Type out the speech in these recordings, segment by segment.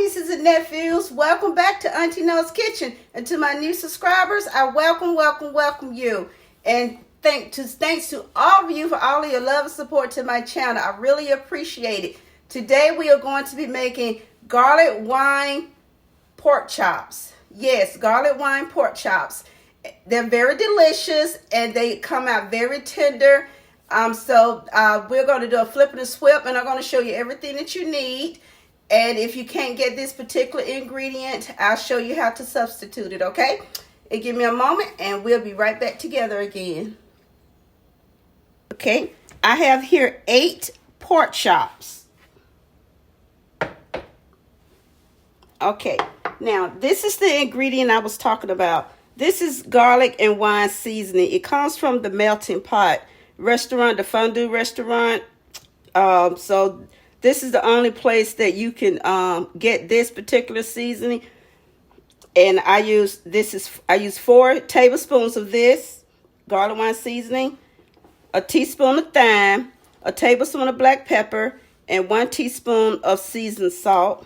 nieces and nephews, welcome back to Auntie No's Kitchen. And to my new subscribers, I welcome you. And thanks to all of you for all of your love and support to my channel. I really appreciate it. Today we are going to be making garlic wine pork chops. Yes, garlic wine pork chops. They're very delicious and they come out very tender. We're going to do a flip and a swip, and I'm going to show you everything that you need. And if you can't get this particular ingredient, I'll show you how to substitute it, okay? And give me a moment and we'll be right back together again. Okay, I have here 8 pork chops. Okay, now this is the ingredient I was talking about. This is garlic and wine seasoning. It comes from the Melting Pot restaurant, the fondue restaurant. So this is the only place that you can get this particular seasoning. And I use 4 tablespoons of this garlic wine seasoning, a teaspoon of thyme, a tablespoon of black pepper, and 1 teaspoon of seasoned salt.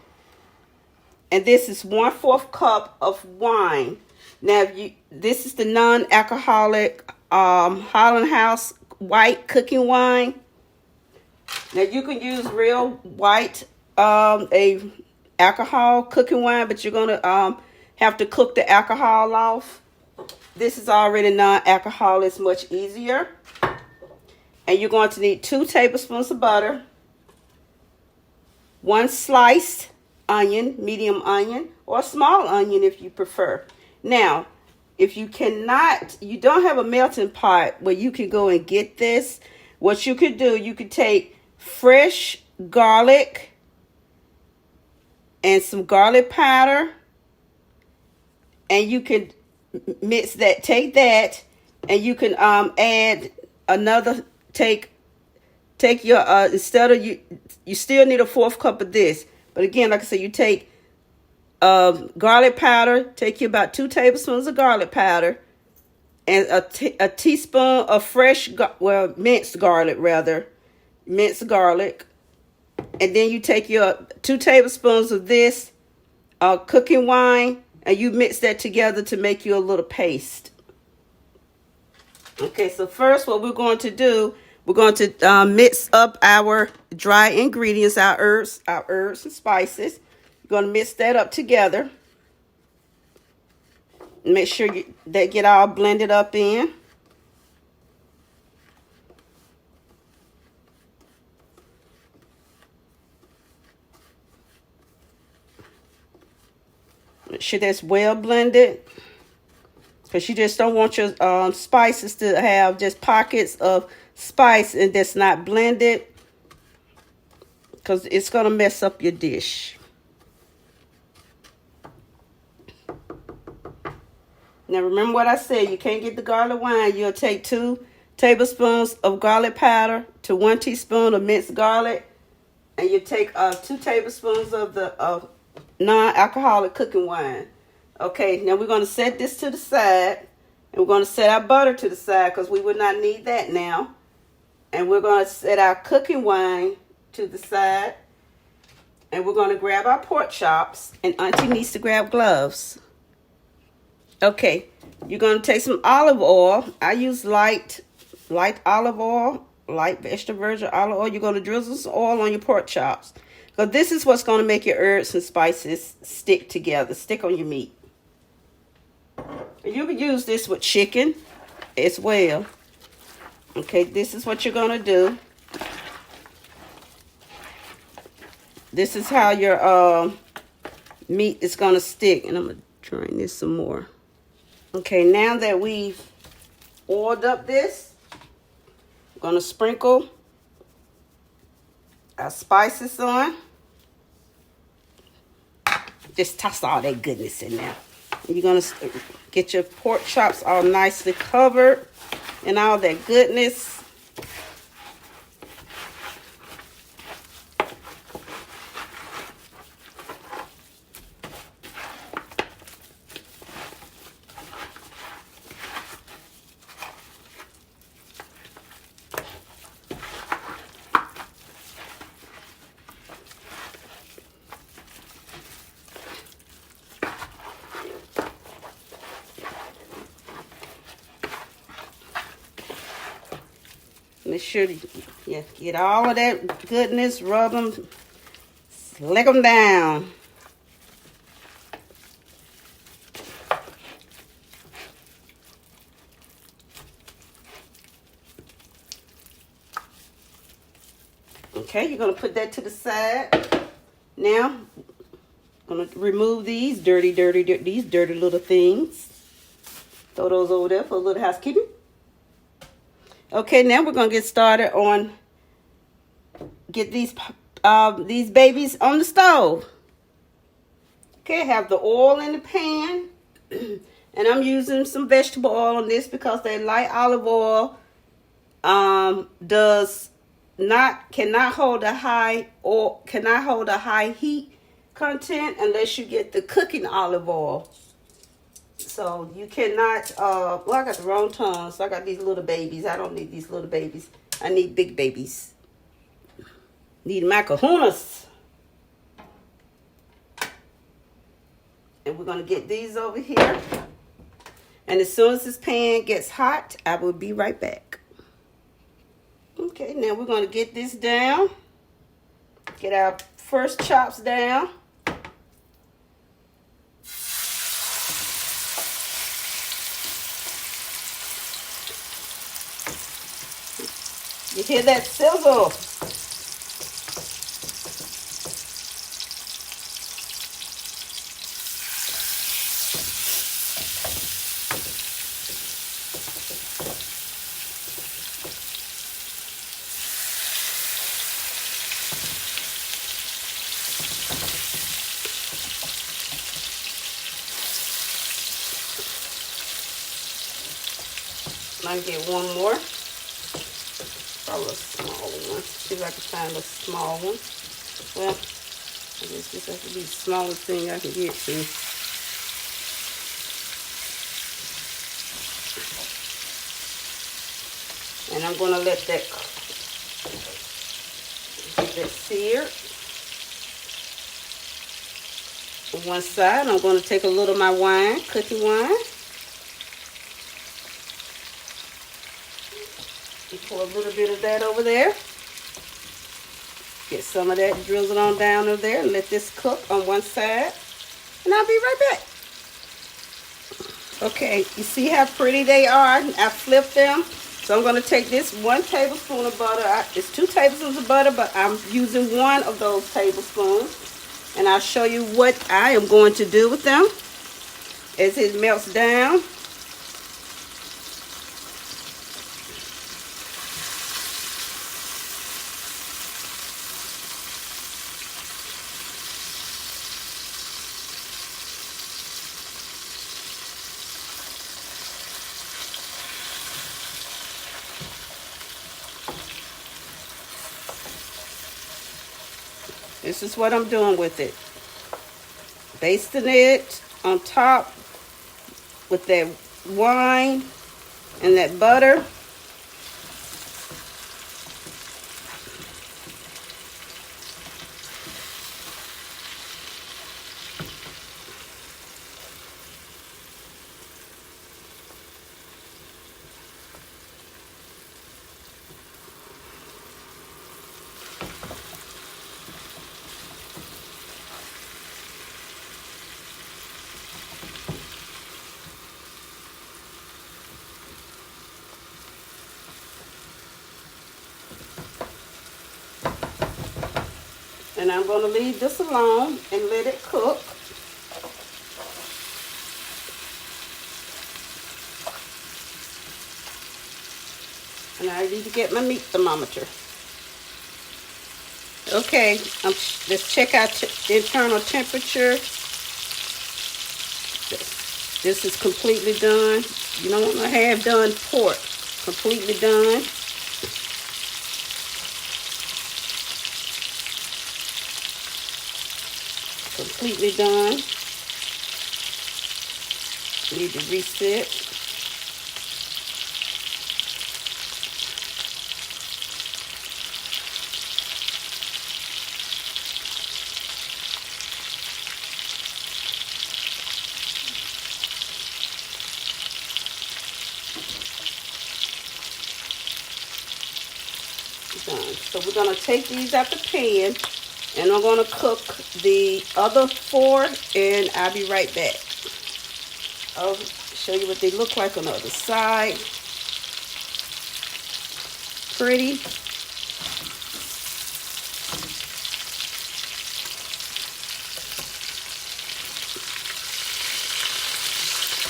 And this is 1/4 cup of wine. Now, this is the non-alcoholic Holland House white cooking wine. Now, you can use real white alcohol cooking wine, but you're going to have to cook the alcohol off. This is already non-alcohol. It's much easier. And you're going to need 2 tablespoons of butter, 1 sliced onion, medium onion, or a small onion if you prefer. Now, if you don't have a melting pot where you can go and get this, what you could do, you could take fresh garlic and some garlic powder, and you can mix that, take that, and you can add another, take your, instead of, you still need a 1/4 cup of this. But again, like I said, you take garlic powder, take you about 2 tablespoons of garlic powder, and a teaspoon of fresh, minced garlic rather, minced garlic. And then you take your 2 tablespoons of this cooking wine, and you mix that together to make you a little paste. Okay, so first what we're going to do, we're going to mix up our dry ingredients, our herbs and spices. You're going to mix that up together. Make sure they get all blended up in. Make sure that's well blended, because you just don't want your spices to have just pockets of spice and that's not blended, because it's going to mess up your dish. Now remember what I said, you can't get the garlic wine. You'll take 2 tablespoons of garlic powder to 1 teaspoon of minced garlic, and you take 2 tablespoons of the non-alcoholic cooking wine. Okay, now we're going to set this to the side, and we're going to set our butter to the side because we would not need that now. And we're going to set our cooking wine to the side, and we're going to grab our pork chops, and Auntie needs to grab gloves. Okay, you're going to take some olive oil. I use light olive oil, light extra virgin olive oil. You're going to drizzle some oil on your pork chops, because this is what's going to make your herbs and spices stick together, stick on your meat. You can use this with chicken as well. Okay, this is what you're going to do. This is how your meat is going to stick. And I'm going to drain this some more. Okay, now that we've oiled up this, I'm going to sprinkle our spices on. Just toss all that goodness in there. And you're going to get your pork chops all nicely covered and all that goodness. Make sure you get all of that goodness, rub them, slick them down. Okay, you're going to put that to the side. Now, I'm going to remove these dirty little things. Throw those over there for a little housekeeping. Okay, now we're going to get started on get these babies on the stove. Okay, I have the oil in the pan. And I'm using some vegetable oil on this because that light olive oil cannot hold a high heat content unless you get the cooking olive oil. So you cannot, well, I got the wrong tongue, so I got these little babies. I don't need these little babies. I need big babies. Need my kahunas. And we're going to get these over here. And as soon as this pan gets hot, I will be right back. Okay, now we're going to get this down. Get our first chops down. You hear that sizzle? I get one more. Probably a small one. See if I can find a small one. Well, I guess this has to be the smallest thing I can get to. And I'm going to let that get that seared. On one side, I'm going to take a little of my wine, cooking wine. Pour a little bit of that over there. Get some of that drizzled on down over there and let this cook on one side. And I'll be right back. Okay, you see how pretty they are? I flipped them. So I'm going to take this 1 tablespoon of butter. It's 2 tablespoons of butter, but I'm using 1 of those tablespoons. And I'll show you what I am going to do with them as it melts down. This is what I'm doing with it. Basting it on top with that wine and that butter. And I'm going to leave this alone and let it cook. And I need to get my meat thermometer. Okay, let's check out the internal temperature. This is completely done. You don't want to have done pork. Completely done. Completely done. Need to reset. So we're gonna take these out the pan, and I'm gonna cook the other 4, and I'll be right back. I'll show you what they look like on the other side. Pretty.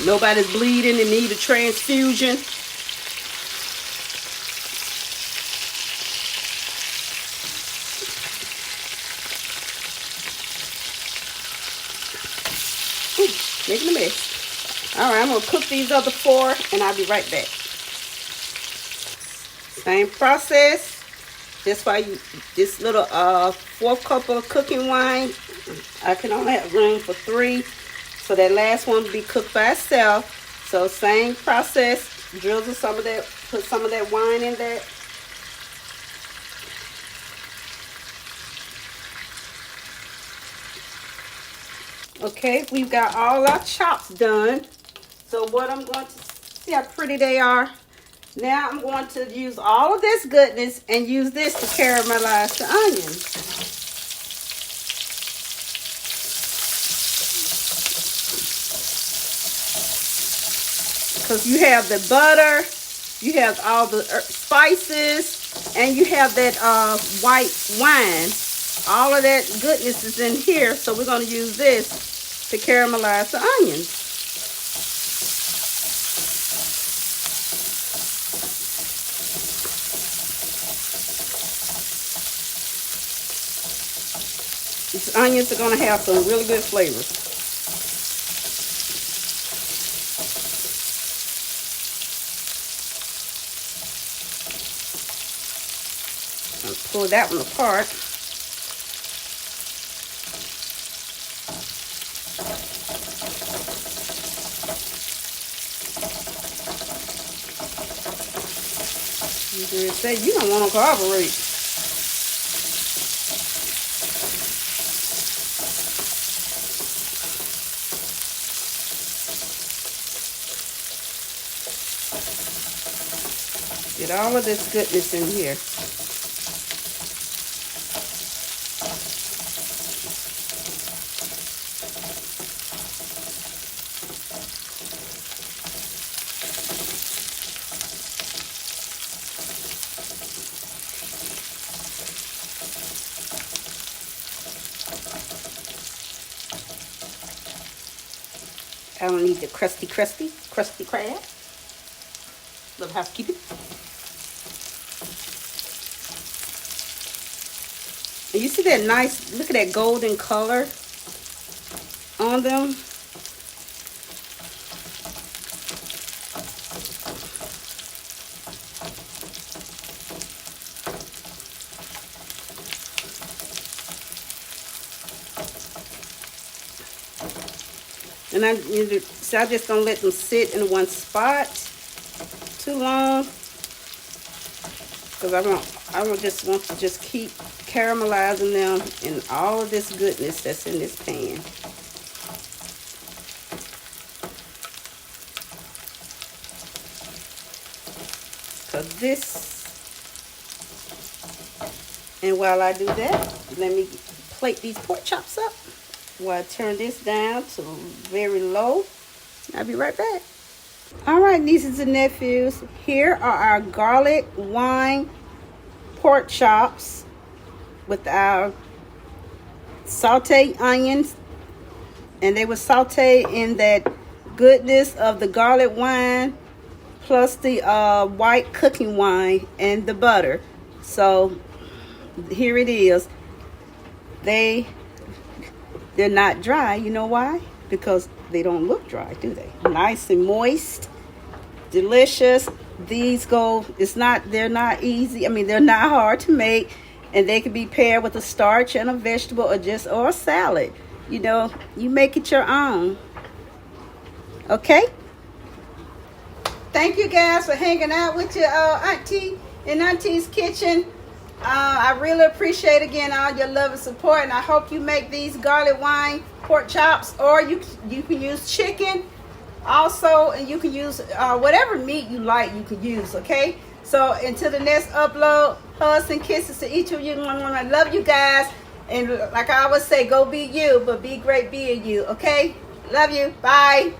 Nobody's bleeding and need a transfusion. Ooh, making a mess. All right, I'm gonna cook these other 4, and I'll be right back. Same process. That's why this little 4th cup of cooking wine, I can only have room for 3. So that last one will be cooked by itself. So same process, drizzle some of that, put some of that wine in there. Okay, we've got all our chops done. So what I'm going to, see how pretty they are? Now I'm going to use all of this goodness and use this to caramelize the onions. Because you have the butter, you have all the spices, and you have that white wine. All of that goodness is in here, so we're going to use this to caramelize the onions. These onions are going to have some really good flavors. Pull that one apart. You say you don't want to cooperate. Get all of this goodness in here. I don't need the crusty crab. Little housekeeping. And you see that nice, look at that golden color on them. And I just don't let them sit in one spot too long, because I just want to just keep caramelizing them in all of this goodness that's in this pan. Because this, and while I do that, let me plate these pork chops up. While I turn this down to very low. I'll be right back. All right, nieces and nephews, here are our garlic wine pork chops with our sauteed onions, and they were sauteed in that goodness of the garlic wine plus the white cooking wine and the butter. So here it is. They're not dry. You know why? Because they don't look dry, do they? Nice and moist, delicious. These they're not easy. I mean, they're not hard to make, and they can be paired with a starch and a vegetable or a salad. You know, you make it your own. Okay? Thank you guys for hanging out with your auntie in Auntie's Kitchen. I really appreciate, again, all your love and support, and I hope you make these garlic wine pork chops, or you can use chicken also, and you can use whatever meat you like, you can use. Okay, so until the next upload, hugs and kisses to each of you. I love you guys. And like I always say, go be you, but be great being you. Okay? Love you. Bye.